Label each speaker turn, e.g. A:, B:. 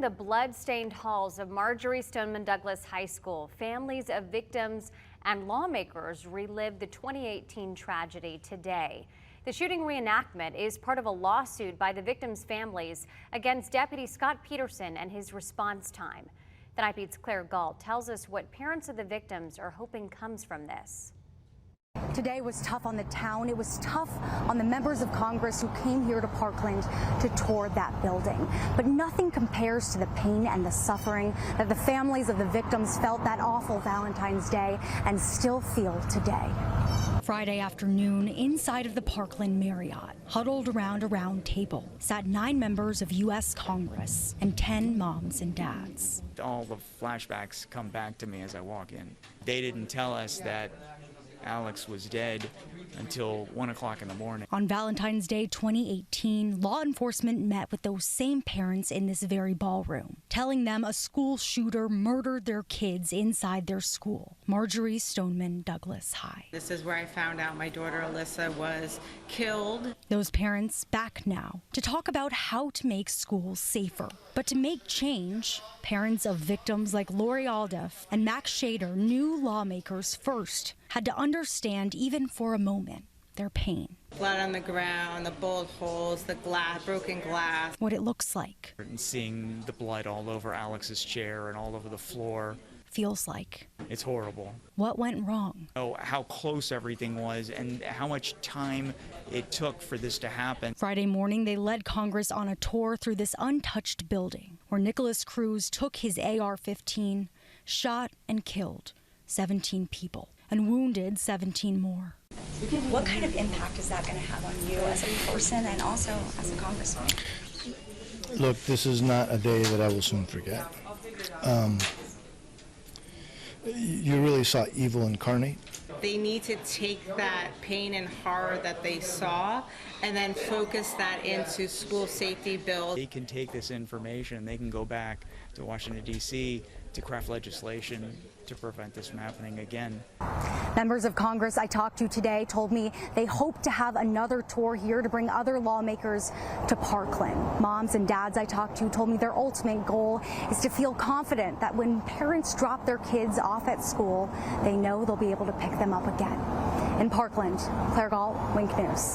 A: The blood-stained halls of Marjory Stoneman Douglas High School, families of victims and lawmakers relived the 2018 tragedy today. The shooting reenactment is part of a lawsuit by the victims' families against Deputy Scott Peterson and his response time. The Night Beat's Claire Galt tells us what parents of the victims are hoping comes from this.
B: Today was tough on the town. It was tough on the members of Congress who came here to Parkland to tour that building. But nothing compares to the pain and the suffering that the families of the victims felt that awful Valentine's Day and still feel today.
C: Friday afternoon, inside of the Parkland Marriott, huddled around a round table, sat 9 members of U.S. Congress and 10 moms and dads.
D: All the flashbacks come back to me as I walk in. They didn't tell us that Alex was dead until 1 o'clock in the morning.
C: On Valentine's Day 2018, law enforcement met with those same parents in this very ballroom, telling them a school shooter murdered their kids inside their school, Marjory Stoneman Douglas High.
E: This is where I found out my daughter Alyssa was killed.
C: Those parents back now to talk about how to make schools safer. But to make change, parents of victims like Lori Alduff and Max Shader knew lawmakers first had to understand, even for a moment, their pain.
E: Blood on the ground, the bullet holes, the glass, broken glass.
C: What it looks like.
D: And seeing the blood all over Alex's chair and all over the floor.
C: Feels like.
D: It's horrible.
C: What went wrong?
D: Oh, how close everything was and how much time it took for this to happen.
C: Friday morning, they led Congress on a tour through this untouched building where Nicholas Cruz took his AR-15, shot and killed 17 people and wounded 17 more.
F: What kind of impact is that going to have on you as a person and also as a congressman?
G: Look, this is not a day that I will soon forget. You really saw evil incarnate.
E: They need to take that pain and horror that they saw and then focus that into school safety bills.
D: They can take this information, they can go back to Washington, D.C. to craft legislation to prevent this from happening again.
B: Members of Congress I talked to today told me they hope to have another tour here to bring other lawmakers to Parkland. Moms and dads I talked to told me their ultimate goal is to feel confident that when parents drop their kids off at school, they know they'll be able to pick them up again. In Parkland, Claire Galt, Wink News.